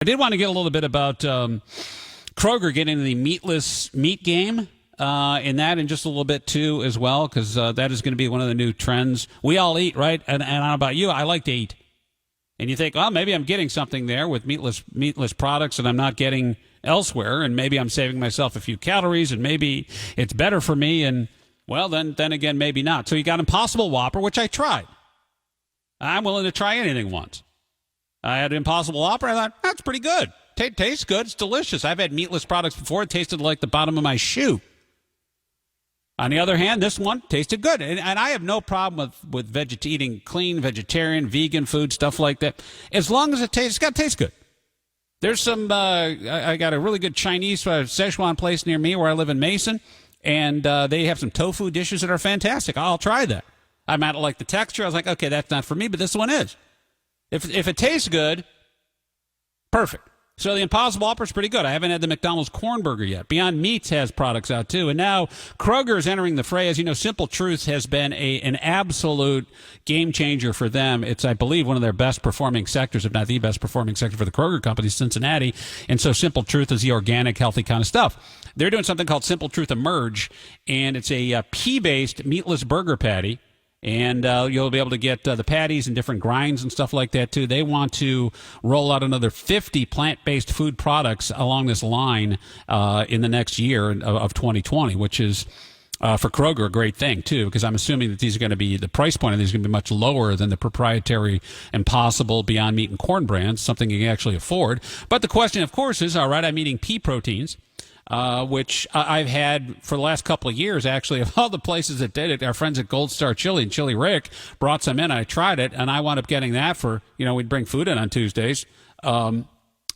I did want to get a little bit about Kroger getting the meatless meat game in that in just a little bit, too, as well, because that is going to be one of the new trends. We all eat, right? And I don't know about you, I like to eat. And you think, oh, maybe I'm getting something there with meatless products that I'm not getting elsewhere, and maybe I'm saving myself a few calories, and maybe it's better for me, and, well, then again, maybe not. So you got Impossible Whopper, which I tried. I'm willing to try anything once. I had Impossible Whopper. I thought, that's pretty good. Tastes good. It's delicious. I've had meatless products before. It tasted like the bottom of my shoe. On the other hand, this one tasted good. And I have no problem with eating clean, vegetarian, vegan food, stuff like that. As long as it's got to taste good. There's some, I got a really good Chinese Szechuan place near me where I live in Mason. And they have some tofu dishes that are fantastic. I'll try that. I might not like the texture. I was like, okay, that's not for me, but this one is. If it tastes good, perfect. So the Impossible Whopper is pretty good. I haven't had the McDonald's Corn Burger yet. Beyond Meats has products out, too. And now Kroger is entering the fray. As you know, Simple Truth has been an absolute game changer for them. It's, I believe, one of their best performing sectors, if not the best performing sector for the Kroger company, Cincinnati. And so Simple Truth is the organic, healthy kind of stuff. They're doing something called Simple Truth Emerge, and it's a pea-based meatless burger patty. And you'll be able to get the patties and different grinds and stuff like that, too. They want to roll out another 50 plant-based food products along this line in the next year of 2020, which is, for Kroger, a great thing, too, because I'm assuming that these are going to be, the price point of these is going to be much lower than the proprietary Impossible, Beyond Meat, and Corn brands, something you can actually afford. But the question, of course, is, all right, I'm eating pea proteins. Which I've had for the last couple of years, actually, of all the places that did it. Our friends at Gold Star Chili and Chili Rick brought some in. I tried it, and I wound up getting that for, we'd bring food in on Tuesdays. I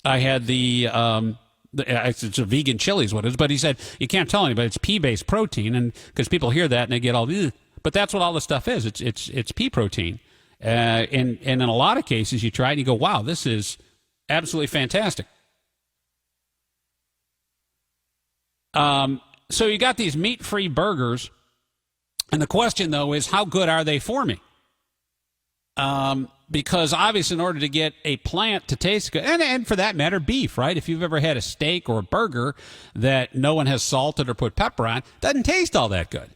had it's a vegan chili is what it is, but he said, you can't tell anybody, it's pea-based protein, and because people hear that and they get all, ugh. But that's what all this stuff is. It's pea protein. And in a lot of cases, you try it and you go, wow, this is absolutely fantastic. So you got these meat-free burgers, and the question, though, is how good are they for me? Because obviously in order to get a plant to taste good, and for that matter, beef, right? If you've ever had a steak or a burger that no one has salted or put pepper on, it doesn't taste all that good.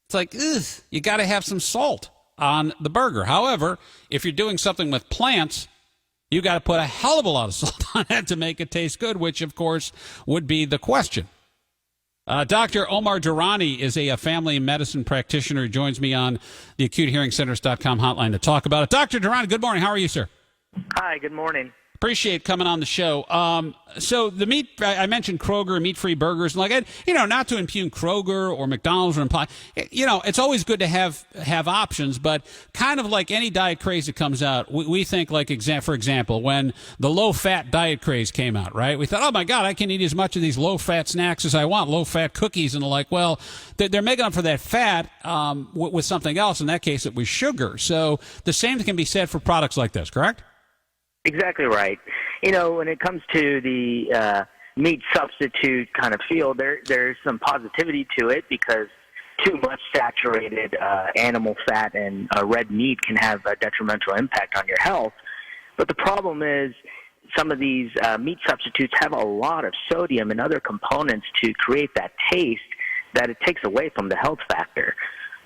It's like, ugh, you got to have some salt on the burger. However, if you're doing something with plants, you got to put a hell of a lot of salt on it to make it taste good, which, of course, would be the question. Dr. Omar Durani is a family medicine practitioner who joins me on the AcuteHearingCenters.com hotline to talk about it. Dr. Durani, good morning. How are you, sir? Hi, good morning. Appreciate coming on the show. So the meat, I mentioned Kroger, meat-free burgers, and not to impugn Kroger or McDonald's or imply, it's always good to have options, but kind of like any diet craze that comes out, we think for example, when the low-fat diet craze came out, right? We thought, oh my God, I can eat as much of these low-fat snacks as I want, low-fat cookies and the like. Well, they're making up for that fat with something else. In that case, it was sugar. So the same can be said for products like this, correct? Exactly right. When it comes to the meat substitute kind of field, there's some positivity to it because too much saturated animal fat and red meat can have a detrimental impact on your health. But the problem is some of these meat substitutes have a lot of sodium and other components to create that taste that it takes away from the health factor.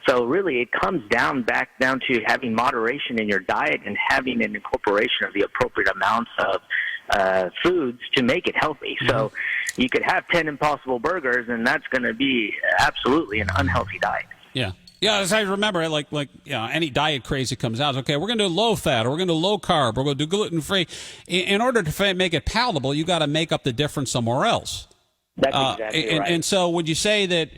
So really it comes back down to having moderation in your diet and having an incorporation of the appropriate amounts of foods to make it healthy. Mm-hmm. So you could have 10 Impossible Burgers, and that's going to be absolutely an unhealthy diet. Yeah. Yeah, as I remember, any diet craze that comes out, okay, we're going to do low fat, or we're going to do low carb, or we're going to do gluten-free. In order to make it palatable, you got to make up the difference somewhere else. That's exactly right. And so would you say that,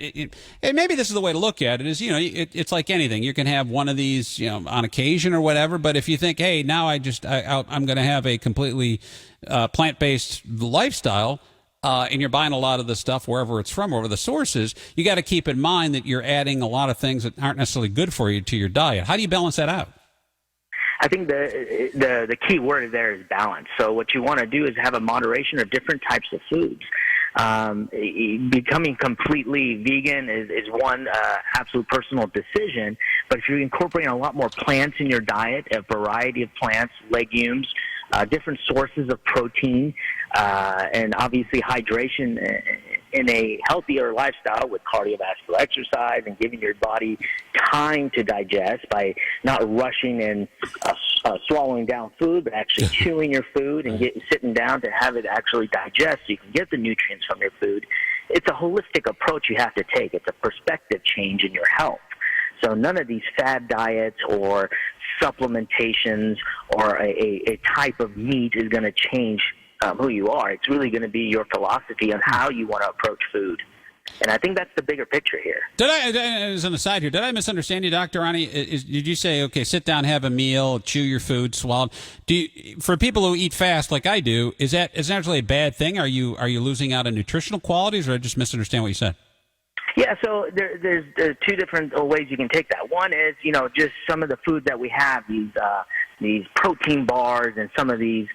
and maybe this is the way to look at it, is, it's like anything. You can have one of these, on occasion or whatever, but if you think, hey, now I'm going to have a completely plant-based lifestyle, and you're buying a lot of the stuff wherever it's from, wherever the source is, you got to keep in mind that you're adding a lot of things that aren't necessarily good for you to your diet. How do you balance that out? I think the key word there is balance. So what you want to do is have a moderation of different types of foods. Becoming completely vegan is one absolute personal decision, but if you're incorporating a lot more plants in your diet, a variety of plants, legumes, different sources of protein, and obviously hydration in a healthier lifestyle with cardiovascular exercise and giving your body time to digest by not rushing and swallowing down food, but actually chewing your food and sitting down to have it actually digest so you can get the nutrients from your food. It's a holistic approach you have to take. It's a perspective change in your health. So none of these fad diets or supplementations or a type of meat is going to change who you are. It's really going to be your philosophy on how you want to approach food. And I think that's the bigger picture here. As an aside here, did I misunderstand you, Dr. Durani? Did you say, okay, sit down, have a meal, chew your food, swallow? For people who eat fast like I do, is that actually a bad thing? Are you losing out on nutritional qualities, or did I just misunderstand what you said? Yeah, so there's two different ways you can take that. One is, just some of the food that we have, these protein bars and some of these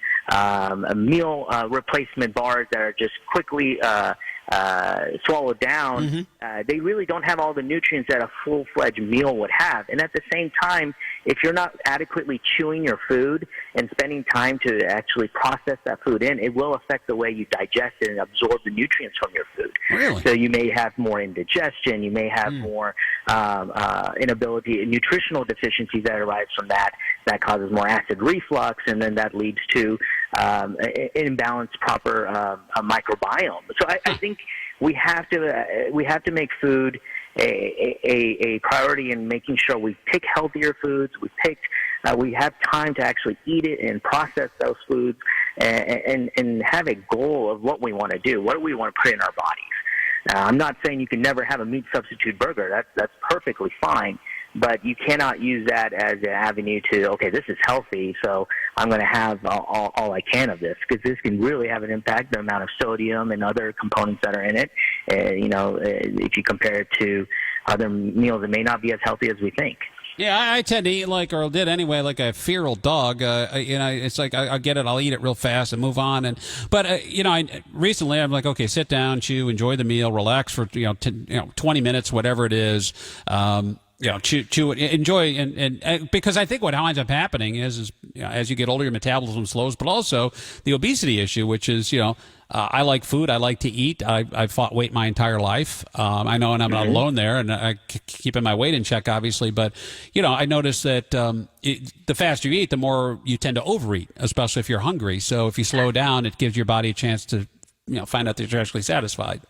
meal replacement bars that are just quickly swallowed down. They really don't have all the nutrients that a full-fledged meal would have. And at the same time, if you're not adequately chewing your food and spending time to actually process that food in, it will affect the way you digest it and absorb the nutrients from your food. Really? So you may have more indigestion. You may have more inability, nutritional deficiencies that arise from that. That causes more acid reflux, and then that leads to an imbalanced proper microbiome. So I think we have to make food a priority in making sure we pick healthier foods. We have time to actually eat it and process those foods, and have a goal of what we want to do. What do we want to put in our bodies? I'm not saying you can never have a meat substitute burger. That's perfectly fine. But you cannot use that as an avenue to, okay, this is healthy, so I'm going to have all I can of this, because this can really have an impact, the amount of sodium and other components that are in it. If you compare it to other meals, it may not be as healthy as we think. Yeah, I tend to eat or did anyway, like a feral dog. It's like I get it, I'll eat it real fast and move on. But recently I'm like, okay, sit down, chew, enjoy the meal, relax for 20 minutes, whatever it is. Chew it, enjoy, and because I think what winds up happening is as you get older, your metabolism slows, but also the obesity issue, which is, I like food, I like to eat, I've fought weight my entire life. I know, and I'm not alone there, and I keeping my weight in check, obviously, but, I noticed that the faster you eat, the more you tend to overeat, especially if you're hungry. So if you slow down, it gives your body a chance to, find out that you're actually satisfied.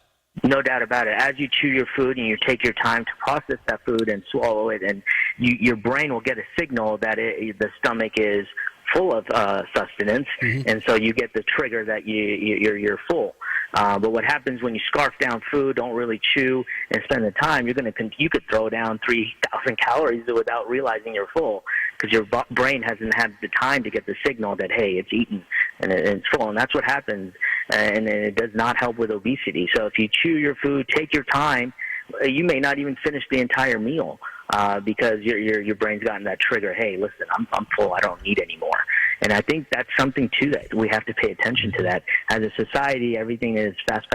No doubt about it. As you chew your food and you take your time to process that food and swallow it, and your brain will get a signal that the stomach is full of sustenance, and so you get the trigger that you're full. But what happens when you scarf down food, don't really chew, and spend the time, you could throw down 3,000 calories without realizing you're full, because your brain hasn't had the time to get the signal that, hey, it's eaten and it's full. And that's what happens, and it does not help with obesity. So if you chew your food, take your time, you may not even finish the entire meal because your brain's gotten that trigger, hey, listen, I'm full, I don't need anymore. And I think that's something, too, that we have to pay attention to that. As a society, everything is fast,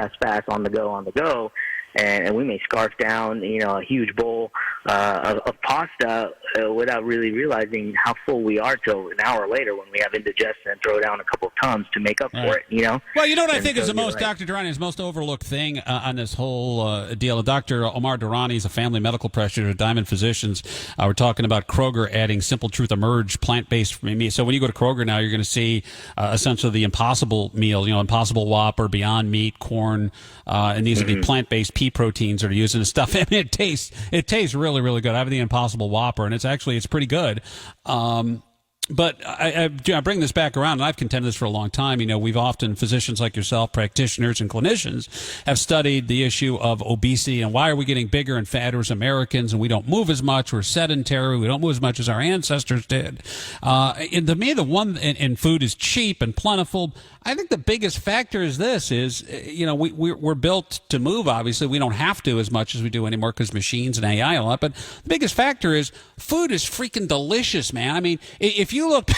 on the go. And we may scarf down, a huge bowl of pasta without really realizing how full we are till an hour later when we have indigestion and throw down a couple of tums to make up for it, Well, what I think is the most, Dr. Durani, is most overlooked thing on this whole deal. Dr. Omar Durani is a family medical practitioner at Diamond Physicians. We're talking about Kroger adding Simple Truth Emerge plant-based meat. So when you go to Kroger now, you're going to see essentially the Impossible meal, Impossible Whopper, Beyond Meat, corn, and these are the plant-based pea proteins that are used in the stuff. I mean, it tastes really, really good. I have the Impossible Whopper, and it's pretty good. But I bring this back around, and I've contended this for a long time. We've often, physicians like yourself, practitioners and clinicians, have studied the issue of obesity and why are we getting bigger and fatter as Americans, and we don't move as much, we're sedentary, we don't move as much as our ancestors did. And to me, the one, and food is cheap and plentiful. I think the biggest factor is this, we're built to move, obviously. We don't have to as much as we do anymore because machines and AI a lot. But the biggest factor is food is freaking delicious, man. I mean, if you look,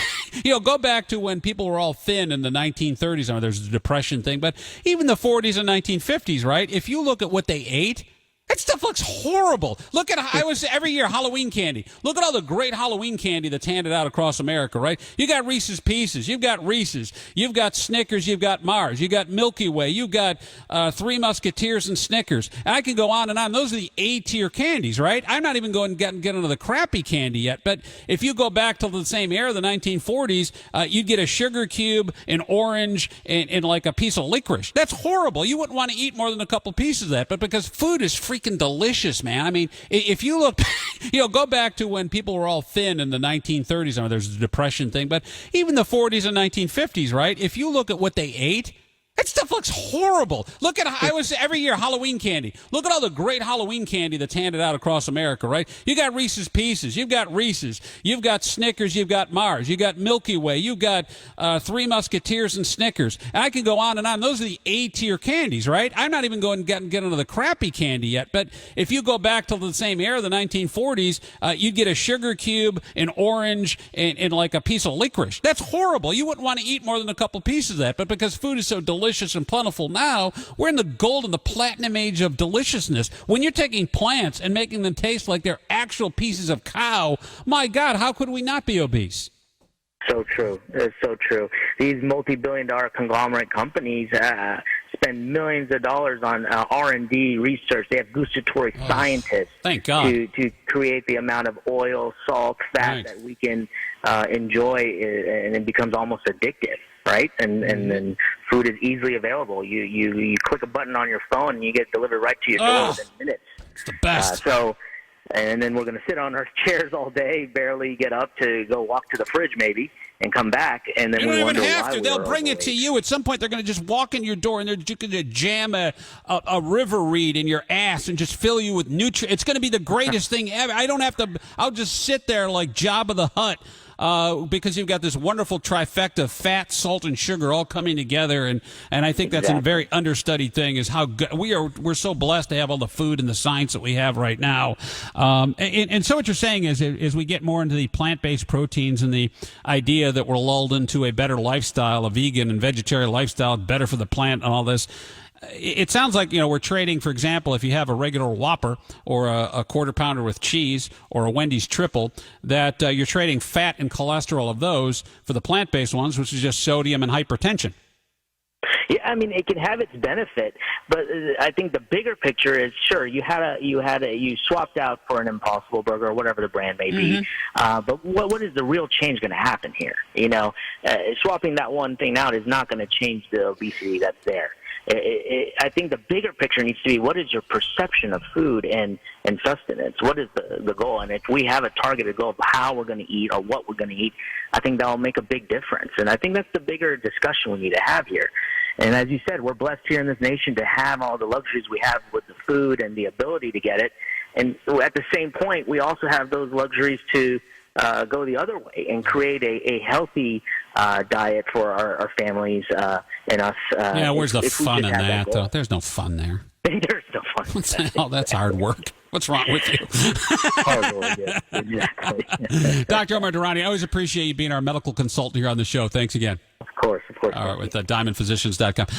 go back to when people were all thin in the 1930s. There's a depression thing, but even the 40s and 1950s, right? If you look at what they ate, That stuff looks horrible. Look at every year Halloween candy. Look at all the great Halloween candy that's handed out across America, right? You got Reese's Pieces, you've got Reese's, you've got Snickers, you've got Mars, you got Milky Way, you've got Three Musketeers and Snickers. And I can go on and on. Those are the A-tier candies, right? I'm not even going to get into the crappy candy yet, but if you go back to the same era, the 1940s, you'd get a sugar cube, an orange, and like a piece of licorice. That's horrible. You wouldn't want to eat more than a couple pieces of that, but because food is freaking delicious, man. I mean, if you look, go back to when people were all thin in the 1930s. I know there's a depression thing, but even the 40s and 1950s, right? If you look at what they ate, that stuff looks horrible. Look at every year Halloween candy. Look at all the great Halloween candy that's handed out across America, right? You got Reese's Pieces, you've got Reese's, you've got Snickers, you've got Mars, you got Milky Way, you've got Three Musketeers and Snickers. And I can go on and on. Those are the A-tier candies, right? I'm not even going to get into the crappy candy yet, but if you go back to the same era, the 1940s, you'd get a sugar cube, an orange, and like a piece of licorice. That's horrible. You wouldn't want to eat more than a couple pieces of that, but because food is so delicious and plentiful now, we're in the golden, the platinum age of deliciousness. When you're taking plants and making them taste like they're actual pieces of cow, my God, how could we not be obese? So true. It's so true. These multi-billion-dollar conglomerate companies spend millions of dollars on R&D research. They have gustatory scientists thank God. to create the amount of oil, salt, fat that we can enjoy, and it becomes almost addictive. Right, and then food is easily available. You click a button on your phone and you get delivered right to your door within minutes. It's the best. And then we're going to sit on our chairs all day, barely get up to go walk to the fridge maybe, and come back, and then you we don't wonder even have why to. They'll bring overweight. it to you. At some point, they're going to just walk in your door and they're just going to jam a river reed in your ass and just fill you with nutrients. It's going to be the greatest thing ever. I don't have to. I'll just sit there like Jabba the Hutt. Because you've got this wonderful trifecta of fat, salt, and sugar all coming together, and I think that's a very understudied thing is how good we're so blessed to have all the food and the science that we have right now. And so what you're saying is, as we get more into the plant-based proteins and the idea that we're lulled into a better lifestyle, a vegan and vegetarian lifestyle, better for the plant and all this. It sounds like, we're trading, for example, if you have a regular Whopper or a quarter pounder with cheese or a Wendy's triple, that you're trading fat and cholesterol of those for the plant-based ones, which is just sodium and hypertension. Yeah, I mean, it can have its benefit, but I think the bigger picture is, sure, you swapped out for an Impossible Burger or whatever the brand may be, but what is the real change going to happen here? Swapping that one thing out is not going to change the obesity that's there. I think the bigger picture needs to be, what is your perception of food and sustenance? What is the goal? And if we have a targeted goal of how we're going to eat or what we're going to eat, I think that will make a big difference. And I think that's the bigger discussion we need to have here. And as you said, we're blessed here in this nation to have all the luxuries we have with the food and the ability to get it. And at the same point, we also have those luxuries to go the other way and create a healthy diet for our families and us. Where's the fun in that, though? There's no fun there. There's no fun. What's the hell? That's hard work. What's wrong with you? Exactly. Dr. Omar Durani, I always appreciate you being our medical consultant here on the show. Thanks again. Of course. All right, with diamondphysicians.com.